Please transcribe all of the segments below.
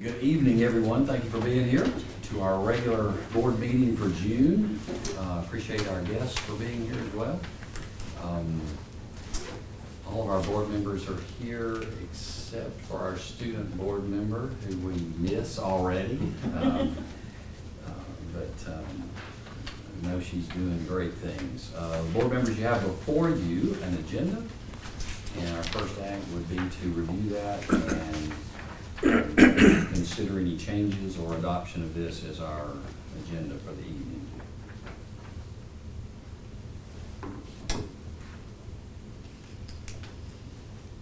Good evening, everyone. Thank you for being here to our regular board meeting for June. Appreciate our guests for being here as well. All of our board members are here except for our student board member who we miss already. I know she's doing great things. Board members, you have before you an agenda, and our first act would be to review that and consider any changes or adoption of this as our agenda for the evening.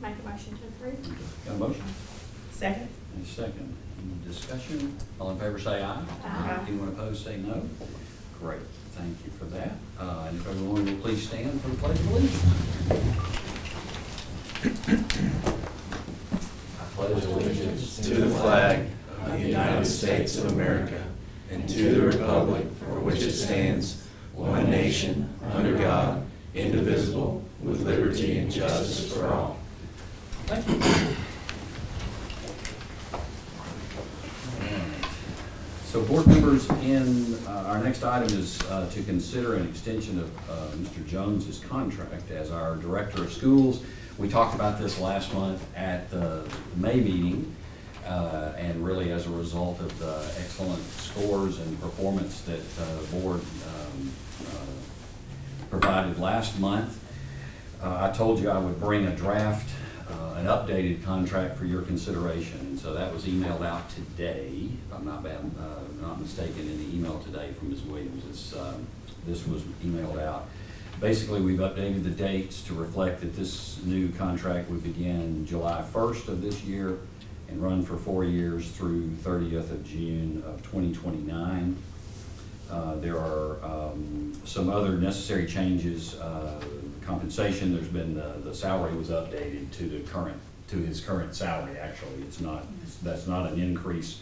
Make a motion to approve. Got a motion? Second. And a second. Any discussion? All in favor say aye. Aye. Anyone opposed say no. Great, thank you for that. And if everyone will please stand for the pledge of allegiance. I pledge allegiance to the flag of the United States of America and to the republic for which it stands, one nation, under God, indivisible, with liberty and justice for all. Thank you. So board members, in our next item is to consider an extension of Mr. Jones's contract as our director of schools. We talked about this last month at the May meeting, and really as a result of the excellent scores and performance that the board provided last month. I told you I would bring a draft, an updated contract for your consideration, and so that was emailed out today. If I'm not mistaken, in the email today from Ms. Williams, this was emailed out. Basically, we've updated the dates to reflect that this new contract would begin July 1st of this year and run for 4 years through 30th of June of 2029. There are some other necessary changes. Compensation, there's been the salary was updated to his current salary. Actually, that's not an increase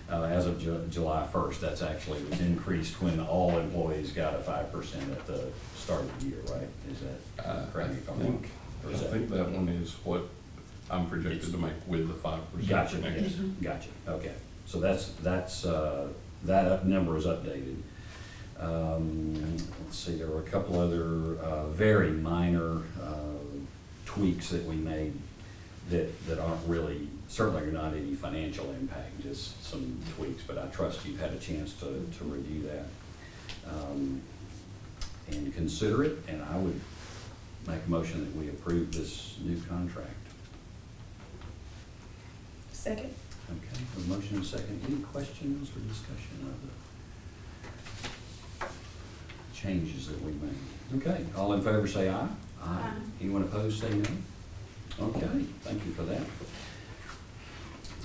as of July 1st. That's actually was increased when all employees got a 5% at the start of the year, right? Is that correct? I think that one is what I'm projected to make with the 5%. Gotcha. Yes. Gotcha. Okay. So that number is updated. Let's see, there were a couple other very minor tweaks that we made that aren't really, certainly are not any financial impact, just some tweaks, but I trust you've had a chance to review that and consider it, and I would make a motion that we approve this new contract. Second. Okay, a motion and a second. Any questions or discussion of the changes that we made? Okay, all in favor say aye. Aye. Anyone opposed say no. Okay, thank you for that.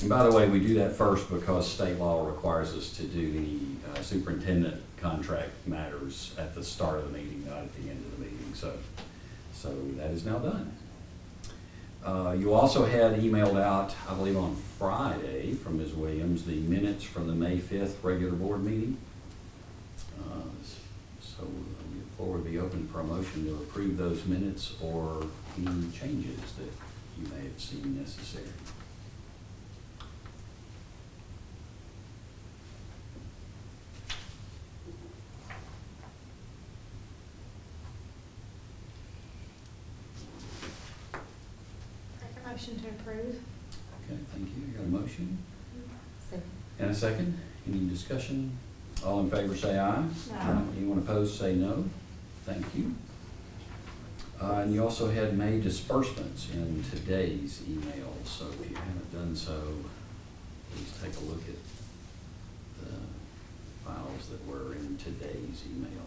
And by the way, we do that first because state law requires us to do the superintendent contract matters at the start of the meeting, not at the end of the meeting. So that is now done. You also had emailed out, I believe on Friday from Ms. Williams, the minutes from the May 5th regular board meeting. So the floor would be open for a motion to approve those minutes or any changes that you may have seen necessary. Make a motion to approve. Okay, thank you. Got a motion? Second. And a second? Any discussion? All in favor say aye. Aye. Anyone opposed say no. Thank you. And you also had made disbursements in today's email, so if you haven't done so, please take a look at the files that were in today's email.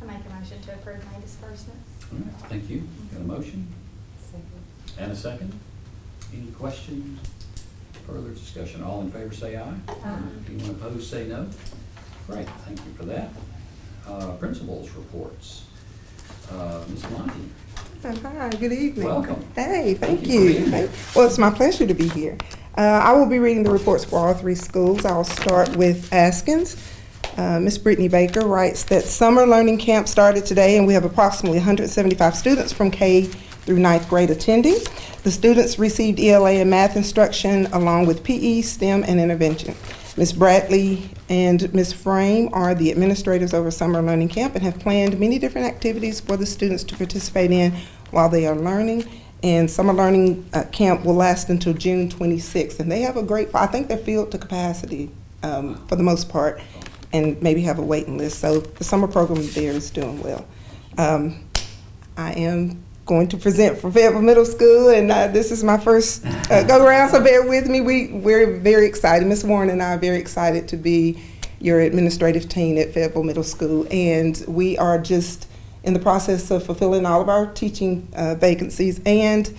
I make a motion to approve May disbursements. All right, thank you. Got a motion Second. and a second? Any questions? Further discussion? All in favor say aye. Anyone opposed say no. Great, thank you for that. Principals reports. Ms. Monty, Hi, good evening. welcome. Hey, thank for you. being here. Well, it's my pleasure to be here. I will be reading the reports for all three schools. I'll start with Askins. Ms. Brittany Baker writes that summer learning camp started today, and we have approximately 175 students from K through 9th grade attending. The students received ELA and math instruction along with PE, STEM, and intervention. Ms. Bradley and Ms. Frame are the administrators over summer learning camp and have planned many different activities for the students to participate in while they are learning. And summer learning camp will last until June 26th. And they have a great, I think they're filled to capacity for the most part, and maybe have a waiting list. So the summer program there is doing well. I am going to present for Fayetteville Middle School, and this is my first go-around, so bear with me. We're very excited. Ms. Warren and I are very excited to be your administrative team at Fayetteville Middle School, and we are just in the process of fulfilling all of our teaching vacancies, and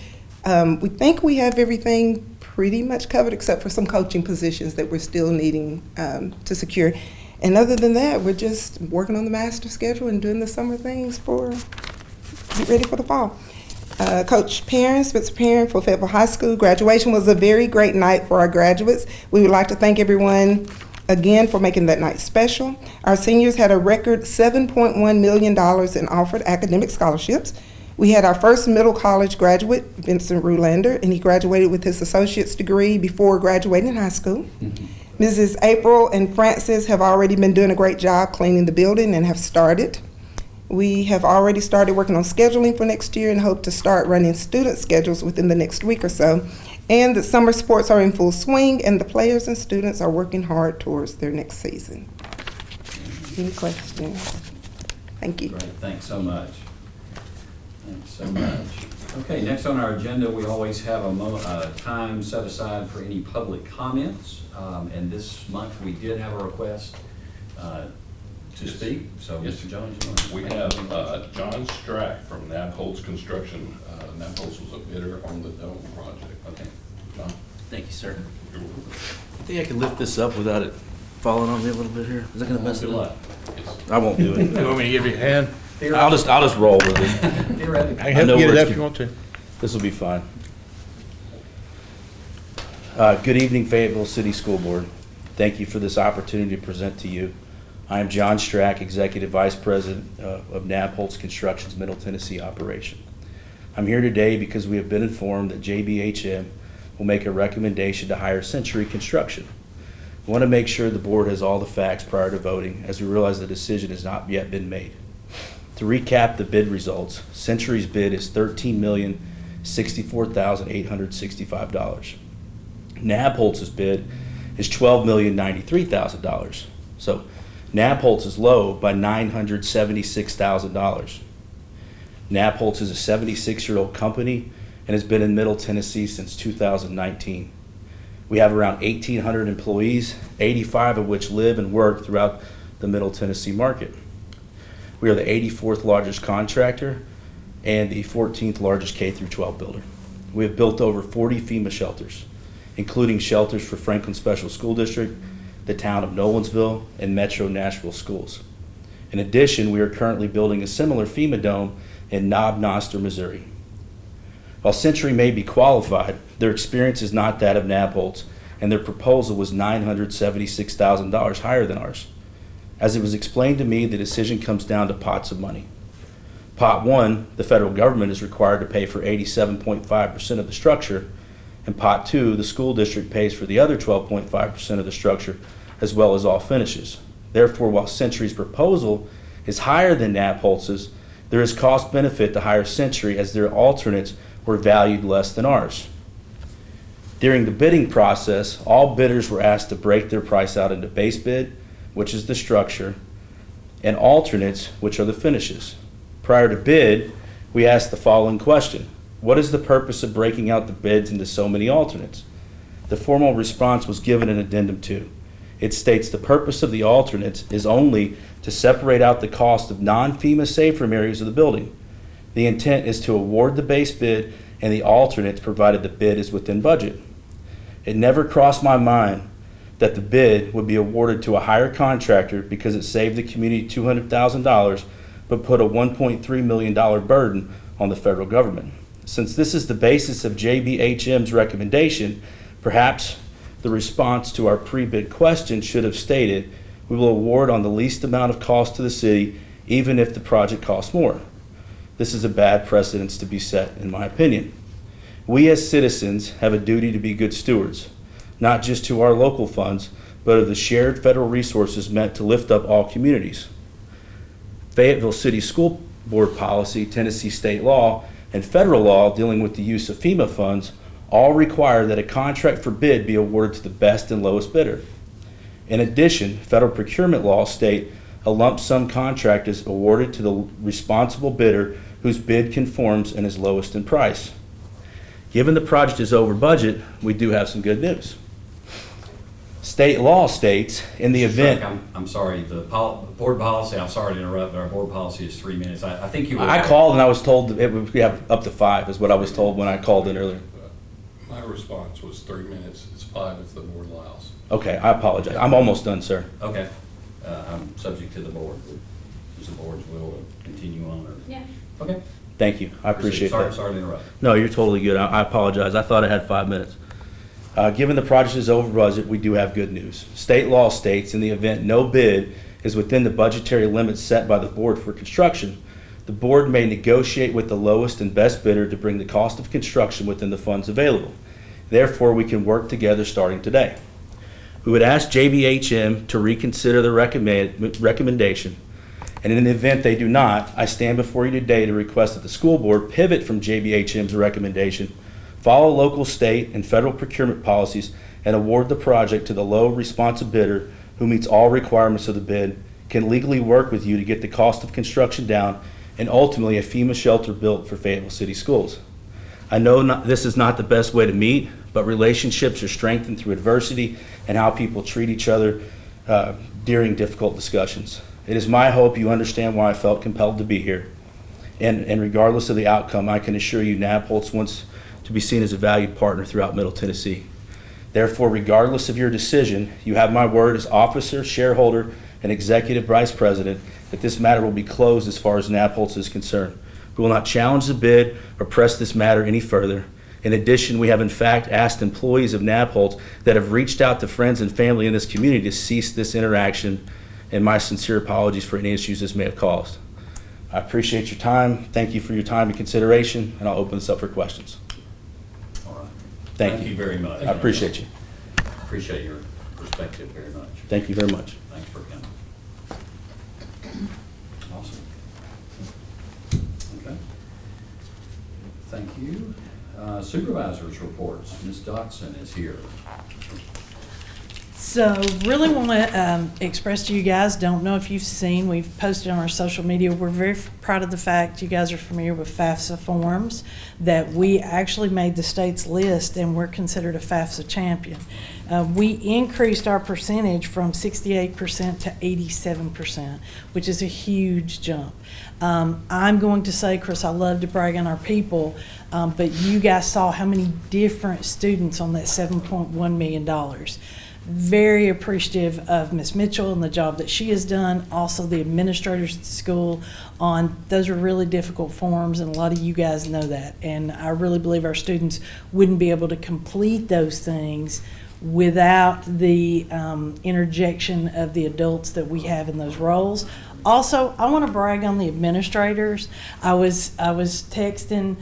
we think we have everything pretty much covered except for some coaching positions that we're still needing to secure. And other than that, we're just working on the master schedule and doing the summer things for get ready for the fall. Coach Perrin, Spencer Perrin for Fayetteville High School. Graduation was a very great night for our graduates. We would like to thank everyone again for making that night special. Our seniors had a record $7.1 million in offered academic scholarships. We had our first middle college graduate, Vincent Rulander, and he graduated with his associate's degree before graduating high school. Mrs. April and Francis have already been doing a great job cleaning the building and have started. We have already started working on scheduling for next year and hope to start running student schedules within the next week or so. And the summer sports are in full swing, and the players and students are working hard towards their next season. Any questions? Thank you. Great, thanks so much. Thanks so much. Okay, next on our agenda, we always have a time set aside for any public comments. And this month, we did have a request to speak. So, Yes. Mr. Jones, you want to? We have John Strack from Nabholz Construction. Nabholz was a bidder on the dome project. Okay. John? Thank you, sir. You're welcome. I think I can lift this up without it falling on me a little bit here. Is that gonna mess Good it up? luck. Yes. I won't do it. You want me to give you a hand? I'll just roll with it. Theoretically. I can help know you get where it it's up if you want to. This will be fine. Good evening, Fayetteville City School Board. Thank you for this opportunity to present to you. I am John Strack, Executive Vice President of Nabholz Construction's Middle Tennessee operation. I'm here today because we have been informed that JBHM will make a recommendation to hire Century Construction. We want to make sure the board has all the facts prior to voting, as we realize the decision has not yet been made. To recap the bid results, Century's bid is $13,064,865. Nabholz's bid is $12,093,000. So Nabholz is low by $976,000. Nabholz is a 76-year-old company and has been in Middle Tennessee since 2019. We have around 1,800 employees, 85 of which live and work throughout the Middle Tennessee market. We are the 84th largest contractor and the 14th largest K-12 builder. We have built over 40 FEMA shelters, including shelters for Franklin Special School District, the town of Nolensville, and Metro Nashville schools. In addition, we are currently building a similar FEMA dome in Knob Noster, Missouri. While Century may be qualified, their experience is not that of Nabholz, and their proposal was $976,000 higher than ours. As it was explained to me, the decision comes down to pots of money. Pot 1, the federal government is required to pay for 87.5% of the structure, and Pot 2, the school district pays for the other 12.5% of the structure, as well as all finishes. Therefore, while Century's proposal is higher than Nabholz's, there is cost benefit to hire Century, as their alternates were valued less than ours. During the bidding process, all bidders were asked to break their price out into base bid, which is the structure, and alternates, which are the finishes. Prior to bid, we asked the following question: what is the purpose of breaking out the bids into so many alternates? The formal response was given in Addendum 2. It states the purpose of the alternates is only to separate out the cost of non-FEMA safe room areas of the building. The intent is to award the base bid and the alternates provided the bid is within budget. It never crossed my mind that the bid would be awarded to a higher contractor because it saved the community $200,000 but put a $1.3 million burden on the federal government. Since this is the basis of JBHM's recommendation, perhaps the response to our pre-bid question should have stated, we will award on the least amount of cost to the city even if the project costs more. This is a bad precedent to be set, in my opinion. We as citizens have a duty to be good stewards, not just to our local funds, but of the shared federal resources meant to lift up all communities. Fayetteville City School Board policy, Tennessee state law, and federal law dealing with the use of FEMA funds all require that a contract for bid be awarded to the best and lowest bidder. In addition, federal procurement laws state a lump sum contract is awarded to the responsible bidder whose bid conforms and is lowest in price. Given the project is over budget, we do have some good news. State law states in the event... I'm sorry, the board policy, I'm sorry to interrupt, but our board policy is 3 minutes. I think you were... I called and I was told that it would have up to 5 is what I was told when I called in earlier. My response was 3 minutes. It's 5 if the board allows. Okay, I apologize. I'm almost done, sir. Okay. I'm subject to the board. Is the board's will to continue on? Or? Yeah. Okay. Thank you. I appreciate that. Sorry to interrupt. No, you're totally good. I apologize. I thought I had 5 minutes. Given the project is over budget, we do have good news. State law states in the event no bid is within the budgetary limits set by the board for construction, the board may negotiate with the lowest and best bidder to bring the cost of construction within the funds available. Therefore, we can work together starting today. We would ask JBHM to reconsider the recommendation, and in the event they do not, I stand before you today to request that the school board pivot from JBHM's recommendation, follow local, state, and federal procurement policies, and award the project to the low responsive bidder who meets all requirements of the bid, can legally work with you to get the cost of construction down, and ultimately a FEMA shelter built for Fayetteville City Schools. I know this is not the best way to meet, but relationships are strengthened through adversity and how people treat each other during difficult discussions. It is my hope you understand why I felt compelled to be here. And regardless of the outcome, I can assure you Nabholz wants to be seen as a valued partner throughout Middle Tennessee. Therefore, regardless of your decision, you have my word as officer, shareholder, and executive vice president that this matter will be closed as far as Nabholz is concerned. We will not challenge the bid or press this matter any further. In addition, we have in fact asked employees of Nabholz that have reached out to friends and family in this community to cease this interaction, and my sincere apologies for any issues this may have caused. I appreciate your time. Thank you for your time and consideration, and I'll open this up for questions. All right. Thank you very much. I appreciate you. Appreciate your perspective very much. Thank you very much. Thanks for coming. Awesome. Okay. Thank you. Supervisors reports. Ms. Dotson is here. So really want to express to you guys, don't know if you've seen, we've posted on our social media, we're very proud of the fact you guys are familiar with FAFSA forms, that we actually made the state's list and we're considered a FAFSA champion. We increased our percentage from 68% to 87%, which is a huge jump. I'm going to say, Chris, I love to brag on our people, but you guys saw how many different students on that $7.1 million. Very appreciative of Ms. Mitchell and the job that she has done. Also the administrators at the school on, those are really difficult forms and a lot of you guys know that. And I really believe our students wouldn't be able to complete those things without the interjection of the adults that we have in those roles. Also, I want to brag on the administrators. I was texting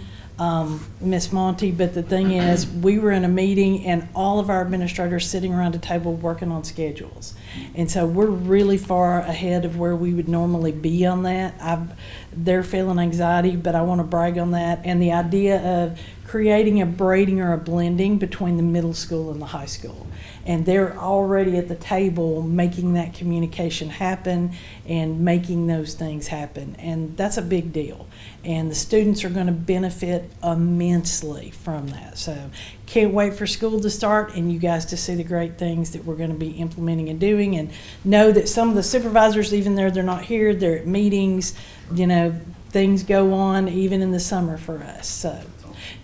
Miss Monty, but the thing is, we were in a meeting and all of our administrators sitting around a table working on schedules. And so we're really far ahead of where we would normally be on that. They're feeling anxiety, but I want to brag on that. And the idea of creating a braiding or a blending between the middle school and the high school. and they're already at the table making that communication happen and making those things happen. And that's a big deal. And the students are going to benefit immensely from that. So can't wait for school to start and you guys to see the great things that we're going to be implementing and doing, and know that some of the supervisors, even though they're not here, they're at meetings, you know, things go on even in the summer for us. So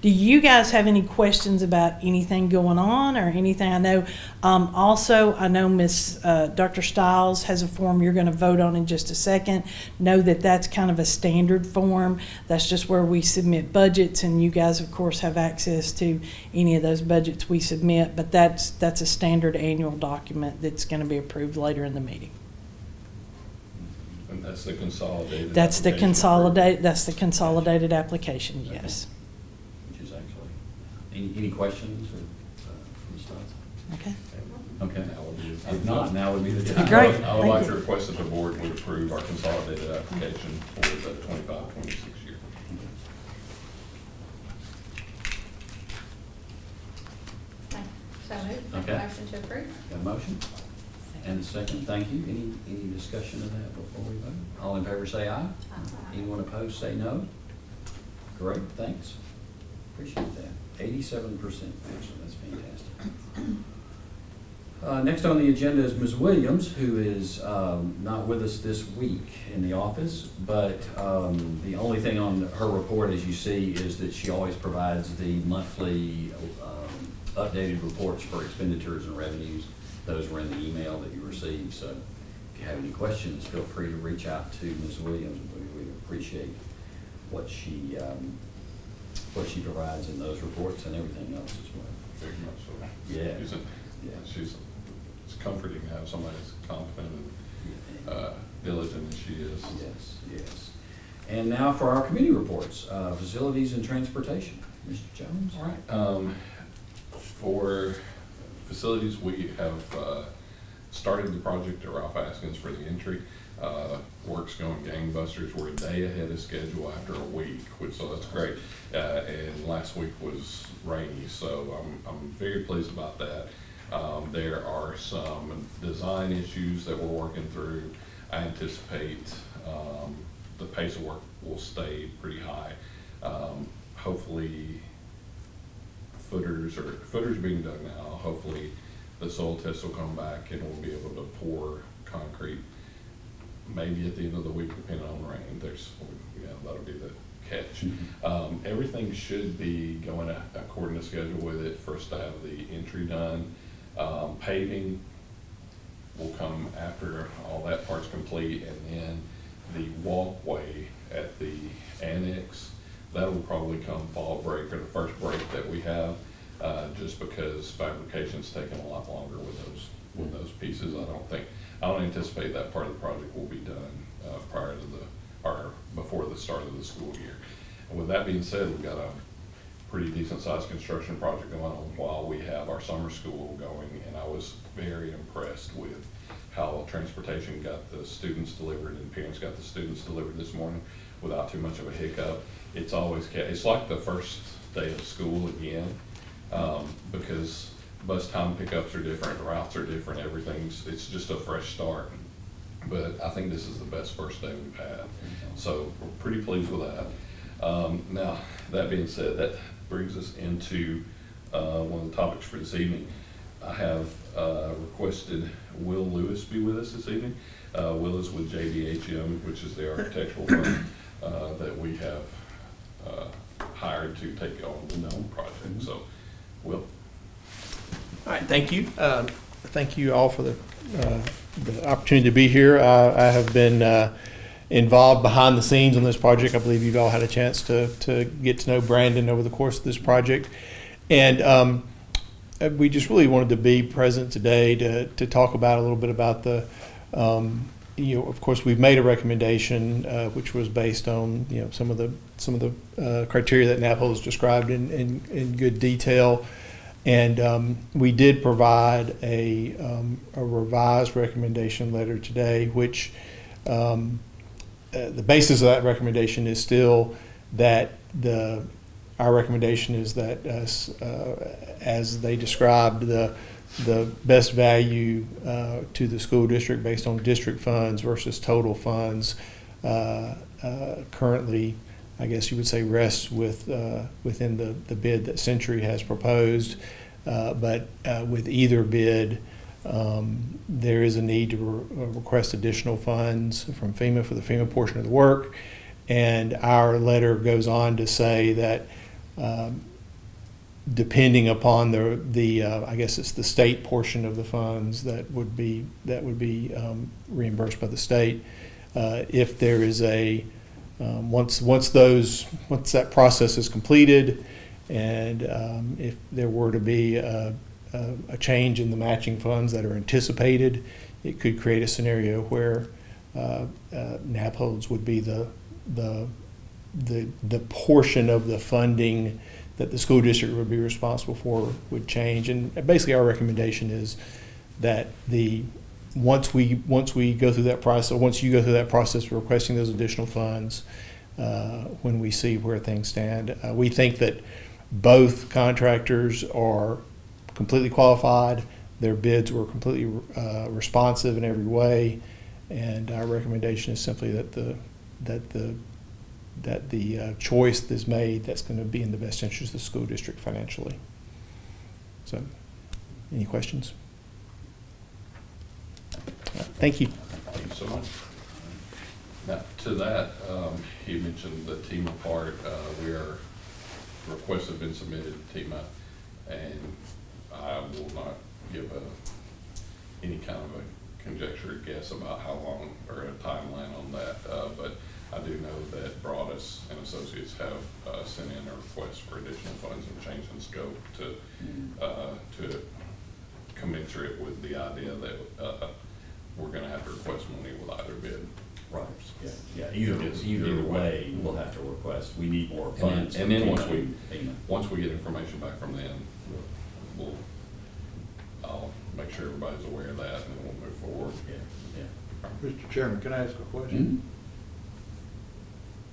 do you guys have any questions about anything going on or anything? I know also, I know Dr. Stiles has a form you're going to vote on in just a second. Know that that's kind of a standard form. That's just where we submit budgets, and you guys, of course, have access to any of those budgets we submit, but that's a standard annual document that's going to be approved later in the meeting. And that's the consolidated. That's the application consolidated application, yes. Which is actually, any questions or, from Stotts? Okay. Okay. Now would be- If not, now would be the time. Great. I would Thank like you. to request that the board would approve our consolidated application for the 25-26 year. So moved. Make a Okay. motion to approve. Got a motion? And a second, thank you. Any discussion of that before we vote? All in favor say aye. Anyone opposed say no. Great, thanks. Appreciate that. 87%, actually, that's fantastic. Next on the agenda is Ms. Williams, who is not with us this week in the office, but the only thing on her report, as you see, is that she always provides the monthly updated reports for expenditures and revenues. Those were in the email that you received, so if you have any questions, feel free to reach out to Ms. Williams. We appreciate what she provides in those reports and everything else as well. Very much so. Yeah. It's comforting to have somebody that's competent and diligent as she is. Yes, yes. And now for our committee reports, facilities and transportation. Mr. Jones? All right. For facilities, we have started the project at Ralph Askins for the entry. Work's going gangbusters. We're a day ahead of schedule after a week, so that's great. And last week was rainy, so I'm very pleased about that. There are some design issues that we're working through. I anticipate the pace of work will stay pretty high. Hopefully, footers being dug now. Hopefully, the soil tests will come back and we'll be able to pour concrete maybe at the end of the week, depending on rain. That'll be the catch. Everything should be going according to schedule with it. First to have the entry done. Paving will come after all that part's complete, and then the walkway at the annex, that will probably come fall break, or the first break that we have, just because fabrication's taking a lot longer with those pieces. I don't anticipate that part of the project will be done prior to before the start of the school year. And with that being said, we've got a pretty decent sized construction project going on while we have our summer school going, and I was very impressed with how transportation got the students delivered and parents got the students delivered this morning without too much of a hiccup. It's like the first day of school again, because bus time pickups are different, routes are different, it's just a fresh start. But I think this is the best first day we've had, so we're pretty pleased with that. Now, that being said, that brings us into one of the topics for this evening. I have requested Will Lewis be with us this evening. Will is with JDHM, which is the architectural firm that we have hired to take on the Gnome project. So, Will. All right, thank you. Thank you all for the opportunity to be here. I have been involved behind the scenes on this project. I believe you've all had a chance to get to know Brandon over the course of this project. And we just really wanted to be present today to talk about a little bit about the, of course, we've made a recommendation which was based on, some of the criteria that NAPO has described in good detail. And we did provide a revised recommendation letter today, which the basis of that recommendation is still that our recommendation is that as they described, the the best value to the school district based on district funds versus total funds currently, I guess you would say, rests within the bid that Century has proposed. But with either bid, there is a need to request additional funds from FEMA for the FEMA portion of the work. And our letter goes on to say that depending upon the I guess it's the state portion of the funds that would be reimbursed by the state. If there is once that process is completed, and if there were to be a change in the matching funds that are anticipated, it could create a scenario where NAPHOLDS would be the portion of the funding that the school district would be responsible for would change. And basically our recommendation is that once we go through that process, or once you go through that process of requesting those additional funds, when we see where things stand, we think that both contractors are completely qualified. Their bids were completely responsive in every way, and our recommendation is simply that the choice that's made that's going to be in the best interest of the school district financially. So, any questions? Thank you. Thank you so much. Now, to that, he mentioned the TEMA part. Requests have been submitted to TEMA, and I will not give any kind of a conjecture guess about how long or a timeline on that, but I do know that Broadus and Associates have sent in a request for additional funds and change in scope to commensurate with the idea that we're going to have to request money with either bid. Right, yeah, either way, we'll have to request, we need more funds. And then FEMA. once we get information back from them, I'll make sure everybody's aware of that, and then we'll move forward. Yeah. Mr. Chairman, can I ask a question?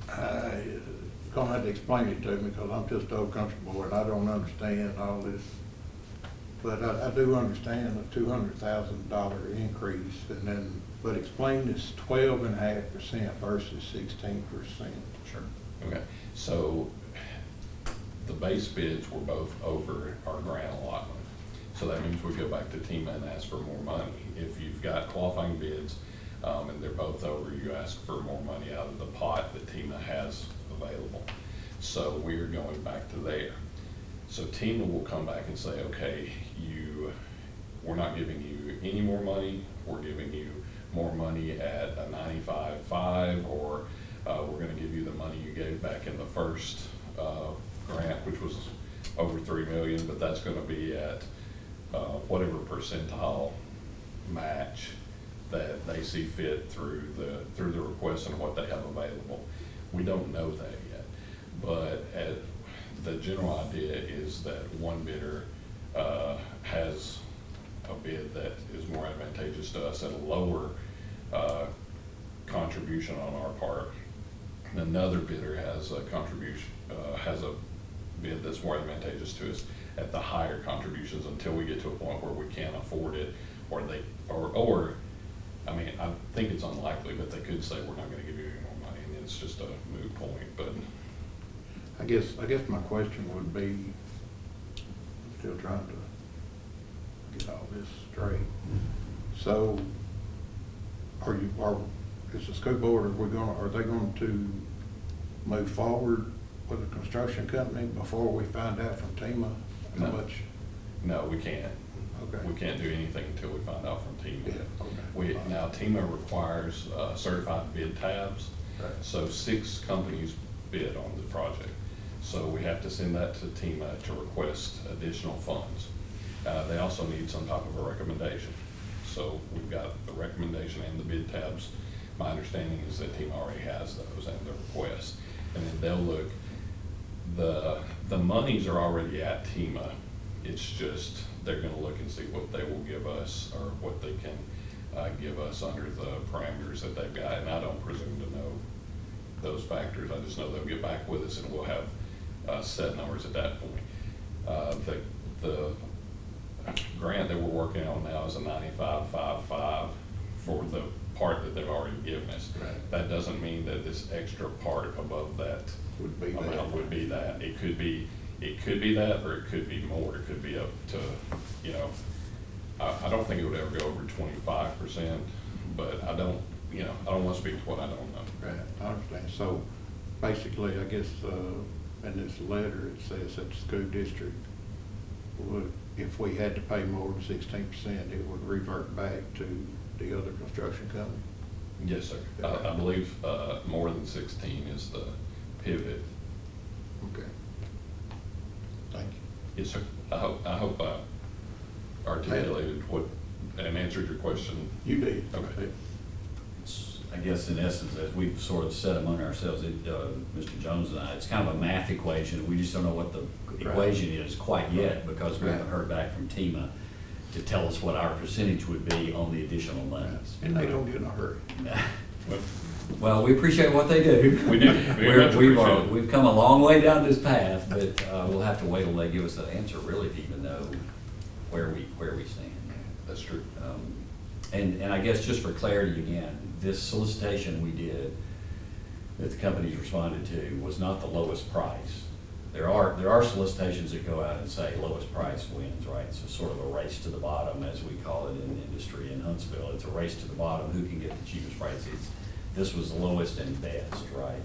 Mm-hmm. Gonna have to explain it to me because I'm just old country boy and I don't understand all this. But I do understand the $200,000 increase, but explain this 12.5% versus 16%. Sure. Okay, so the base bids were both over our grant allotment. So that means we go back to TEMA and ask for more money. If you've got qualifying bids and they're both over, you ask for more money out of the pot that TEMA has available. So we're going back to there. So TEMA will come back and say, okay, we're not giving you any more money, we're giving you more money at a 95.5, or we're going to give you the money you gave back in the first grant, which was over $3 million, but that's going to be at whatever percentile match that they see fit through the request and what they have available. We don't know that yet, but the general idea is that one bidder has a bid that is more advantageous to us at a lower contribution on our part. Another bidder has a contribution, has a bid that's more advantageous to us at the higher contributions until we get to a point where we can't afford it, or I mean, I think it's unlikely, but they could say we're not going to give you any more money, and it's just a moot point. But I guess my question would be, I'm still trying to get all this straight. So, is the school board, are they going to move forward with a construction company before we find out from TEMA how much? no, we can't. Okay. We can't do anything until we find out from TEMA. Yeah, okay. Now TEMA requires certified bid tabs. Right. So 6 companies bid on the project. So we have to send that to TEMA to request additional funds. They also need some type of a recommendation. So we've got the recommendation and the bid tabs. My understanding is that TEMA already has those and the request. And then they'll look, the monies are already at TEMA. It's just, they're gonna look and see what they will give us, or what they can give us under the parameters that they've got. And I don't presume to know those factors. I just know they'll get back with us and we'll have set numbers at that point. grant that we're working on now is a 95.55 for the part that they've already given us. Right. That doesn't mean that this extra part above that Would be that. amount would be that. It could be that, or it could be more. It could be up to, you know, I don't think it would ever go over 25%, but I don't want to speak to what I don't know. Right, I understand. So basically, I guess, in this letter, it says that the school district would, if we had to pay more than 16%, it would revert back to the other construction company? Yes, sir. I believe more than 16 is the pivot. Okay. Thank you. Yes, sir. I hope I articulated what and answered your question. You did. Okay. I guess in essence, as we've sort of set among ourselves, Mr. Jones and I, it's kind of a math equation. We just don't know what the equation is quite yet because we haven't heard back from TEMA to tell us what our percentage would be on the additional monies. And they don't get in a hurry. Well, we appreciate what they do. We do. We've come a long way down this path, but we'll have to wait till they give us an answer really to even know where we stand. That's true. And I guess just for clarity again, this solicitation we did that the companies responded to was not the lowest price. There are solicitations that go out and say lowest price wins, right? So sort of a race to the bottom, as we call it in the industry in Huntsville. It's a race to the bottom, who can get the cheapest price. This was the lowest and best, right?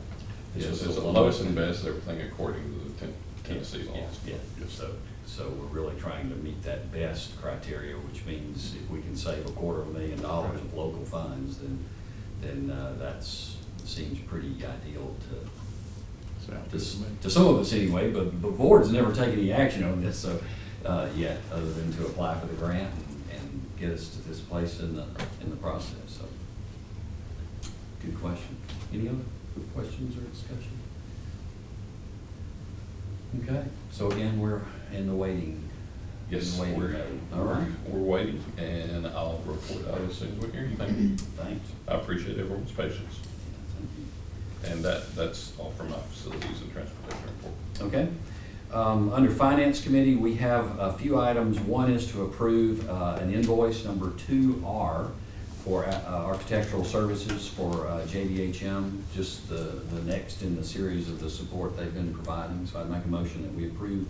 Yes, it's the lowest and best, everything according to the Tennessee laws. Yeah. So we're really trying to meet that best criteria, which means if we can save $250,000 of local funds, then that seems pretty ideal to some of us anyway, but the board's never taken any action on this, so, yet, other than to apply for the grant and get us to this place in the process, so. Good question. Any other questions or discussion? Okay, so again, we're in the waiting. Yes, in the waiting mode. All right. We're waiting, and I'll report out as soon as we hear anything. Thanks. I appreciate everyone's patience. Thank you. And that's all from my facilities and transportation report. Okay. Under Finance Committee, we have a few items. One is to approve an invoice number 2R for architectural services for JBHM, just the next in the series of the support they've been providing. So I'd make a motion that we approve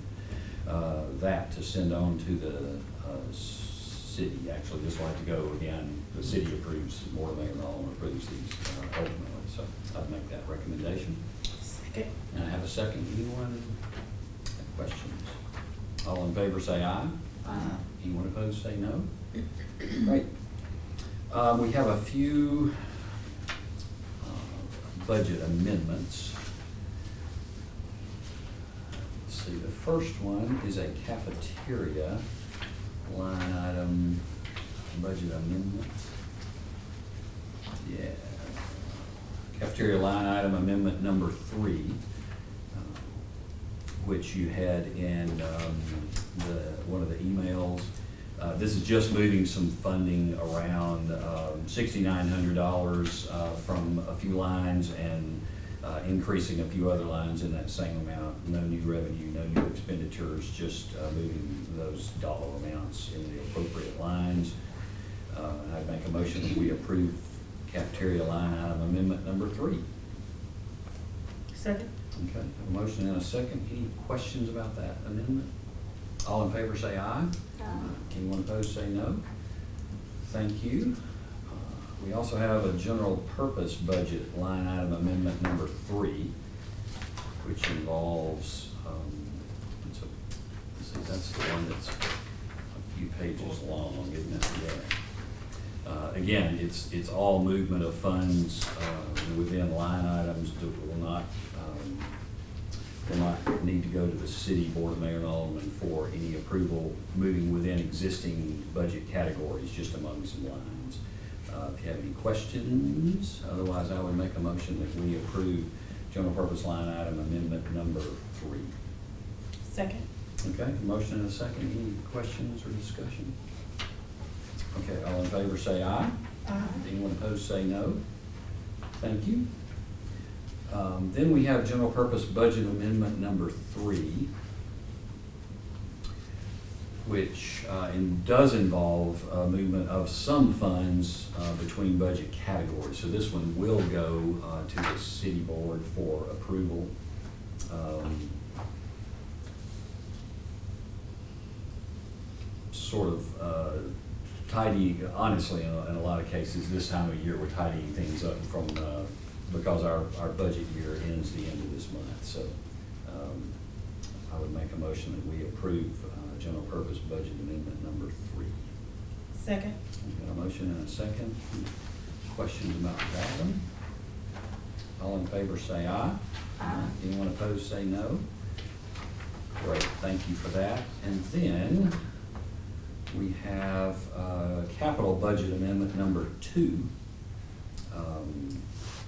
that to send on to the city. Actually, this will have to go again. The city approves, Board of Mayor and Alderman approves these ultimately. So I'd make that recommendation. Second. And I have a second. Anyone have questions? All in favor say aye. Aye. Anyone opposed say no. Great. We have a few budget amendments. Let's see, the first one is a cafeteria line item budget amendment. Yeah. Cafeteria line item amendment number 3, which you had in one of the emails. This is just moving some funding around, $6,900 from a few lines and increasing a few other lines in that same amount. No new revenue, no new expenditures, just moving those dollar amounts in the appropriate lines. I'd make a motion that we approve cafeteria line item amendment number 3. Second. Okay, have a motion and a second. Any questions about that amendment? All in favor say aye. Aye. Anyone opposed say no. Thank you. We also have a general purpose budget line item amendment number 3, which involves, that's the one that's a few pages long, isn't it? Yeah. Again, it's all movement of funds within line items that will not need to go to the city Board of Mayor and Alderman for any approval, moving within existing budget categories, just among some lines. If you have any questions, otherwise I would make a motion that we approve general purpose line item amendment number 3. Second. Okay, a motion and a second. Any questions or discussion? Okay, all in favor say aye. Aye. Anyone opposed say no. Thank you. Then we have general purpose budget amendment number 3, which does involve movement of some funds between budget categories. So this one will go to the city board for approval. Sort of tidy, honestly, in a lot of cases, this time of year, we're tidying things up from, because our budget year ends the end of this month. So I would make a motion that we approve general purpose budget amendment number 3. Second. We've got a motion and a second. Questions about that one? All in favor say aye. Aye. Anyone opposed say no. Great, thank you for that. And then we have capital budget amendment number 2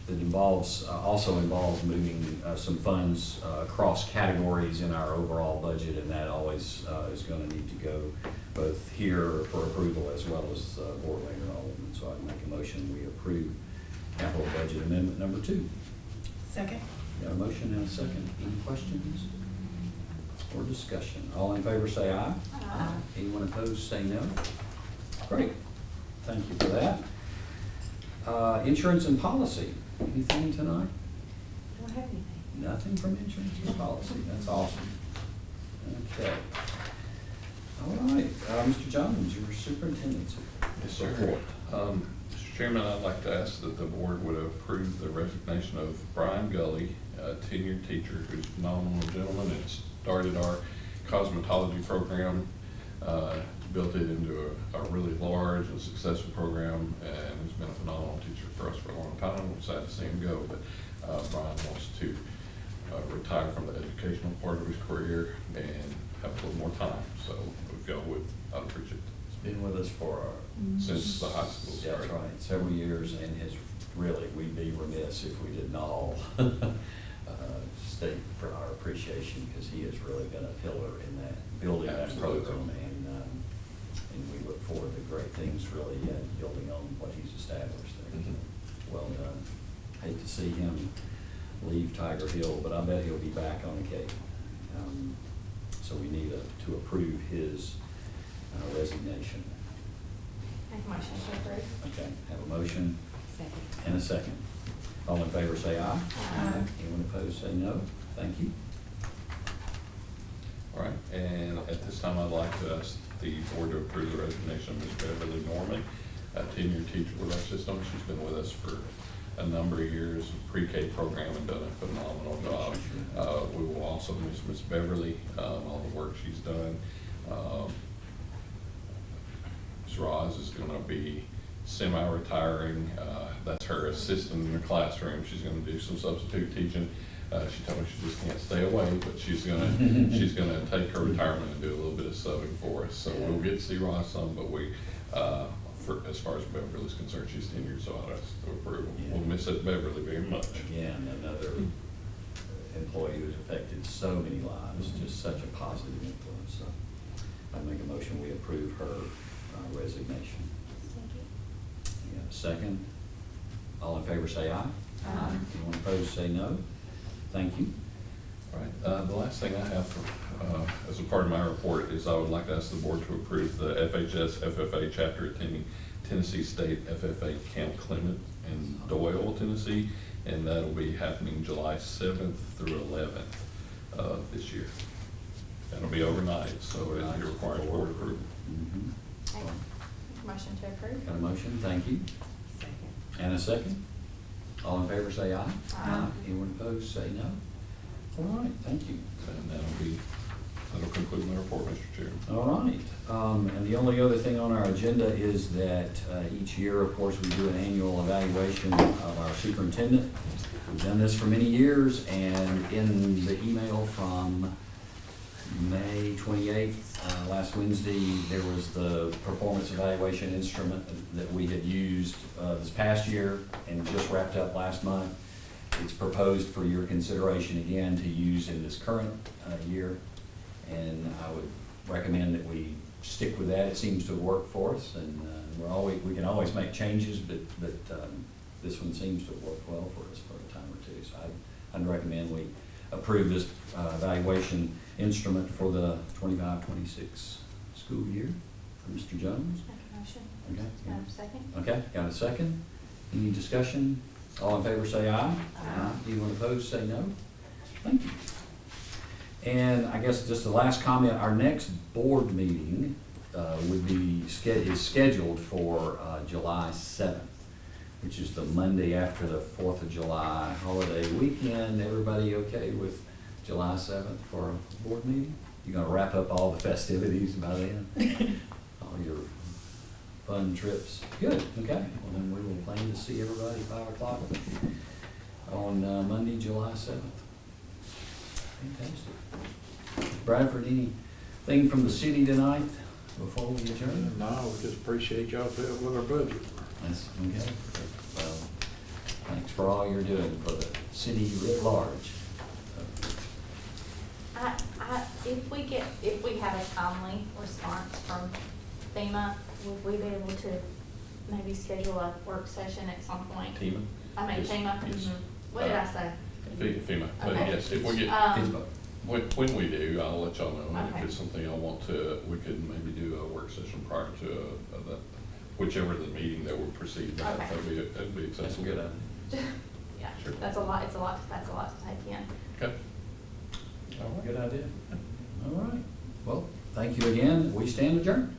that involves, also involves moving some funds across categories in our overall budget, and that always is going to need to go both here for approval as well as board later on. So I'd make a motion we approve capital budget amendment number 2. Second. Got a motion and a second. Any questions or discussion? All in favor say aye. Aye. Anyone opposed say no. Great, thank you for that. Insurance and policy, anything tonight? Don't have anything. Nothing from insurance and policy, that's awesome. Okay. All right, Mr. Jones, your superintendent's Yes, sir. report. Mr. Chairman, I'd like to ask that the board would approve the resignation of Brian Gully, a tenured teacher who's a phenomenal gentleman and started our cosmetology program, built it into a really large and successful program, and has been a phenomenal teacher for us for a long time. I'm sad to see him go, but Brian wants to retire from the educational part of his career and have a little more time. So if y'all would, I'd appreciate it. He's been with us for Since the high school yeah, started. that's right, several years, and has really, we'd be remiss if we didn't all state for our appreciation, because he has really been a pillar in that, building that Absolutely. program, and we look forward to great things really building on what he's established there. Mhm. Well done. Hate to see him leave Tiger Hill, but I bet he'll be back on occasion. So we need to approve his resignation. Make a motion to approve. Okay, have a motion Second. and a second. All in favor say aye. Aye. Anyone opposed say no. Thank you. All right, and at this time, I'd like to ask the board to approve the resignation of Ms. Beverly Norman, a tenured teacher with our system. She's been with us for a number of years, pre-K program, and done a phenomenal job. We will also miss Ms. Beverly, all the work she's done. Ms. Roz is gonna be semi-retiring. That's her assistant in the classroom. She's gonna do some substitute teaching. She told me she just can't stay away, but she's gonna take her retirement and do a little bit of subbing for us. So we'll get to see Roz some, but we, as far as Beverly's concerned, she's tenured, so I'll ask for approval. Yeah. We'll miss that Beverly very much. Again, another employee who's affected so many lives, just such a positive influence. So I make a motion, we approve her resignation. You got a second? All in favor say aye. Aye. Anyone opposed say no. Thank you. All right, the last thing I have as a part of my report is I would like to ask the board to approve the FHS FFA chapter attending Tennessee State FFA Camp Clement in Doyle, Tennessee, and that'll be happening July 7th through 11th this year. That'll be overnight, so it requires board approval. Mhm. Make a motion to approve. Got a motion, thank you. Second. And a second? All in favor say aye. Aye. Anyone opposed say no. All right, thank you. And that'll conclude my report, Mr. Chairman. All right, and the only other thing on our agenda is that each year, of course, we do an annual evaluation of our superintendent. We've done this for many years, and in the email from May 28th, last Wednesday, there was the performance evaluation instrument that we had used this past year and just wrapped up last month. It's proposed for your consideration again to use in this current year, and I would recommend that we stick with that. It seems to work for us, and we can always make changes, but this one seems to work well for us for a time or two. So I'd recommend we approve this evaluation instrument for the 25-26 school year for Mr. Jones. Make a motion. Okay. Second? Okay, got a second? Any discussion? All in favor say aye. Aye. Anyone opposed say no. Thank you. And I guess just the last comment, our next board meeting is scheduled for July 7th, which is the Monday after the 4th of July holiday weekend. Everybody okay with July 7th for a board meeting? You gonna wrap up all the festivities by then? All your fun trips? Good, okay. Well, then we will plan to see everybody at 5 o'clock on Monday, July 7th. Fantastic. Bradford, anything from the city tonight before we adjourn? No, we just appreciate y'all helping with our budget. That's okay. Well, thanks for all you're doing for the city writ large. If we have a timely response from FEMA, would we be able to maybe schedule a work session at some point? FEMA? I mean, Yes, FEMA? yes. Mhm. What did I say? FEMA, but Okay. yes, if we get, Um, when we do, I'll let y'all know. And Okay. if it's something I want to, we could maybe do a work session prior to whichever the meeting that we proceed. Okay. That'd be acceptable. That's a good idea. Yeah, Sure. that's a lot to take in. Okay. All right. Good idea. All right. Well, thank you again. We stand adjourned.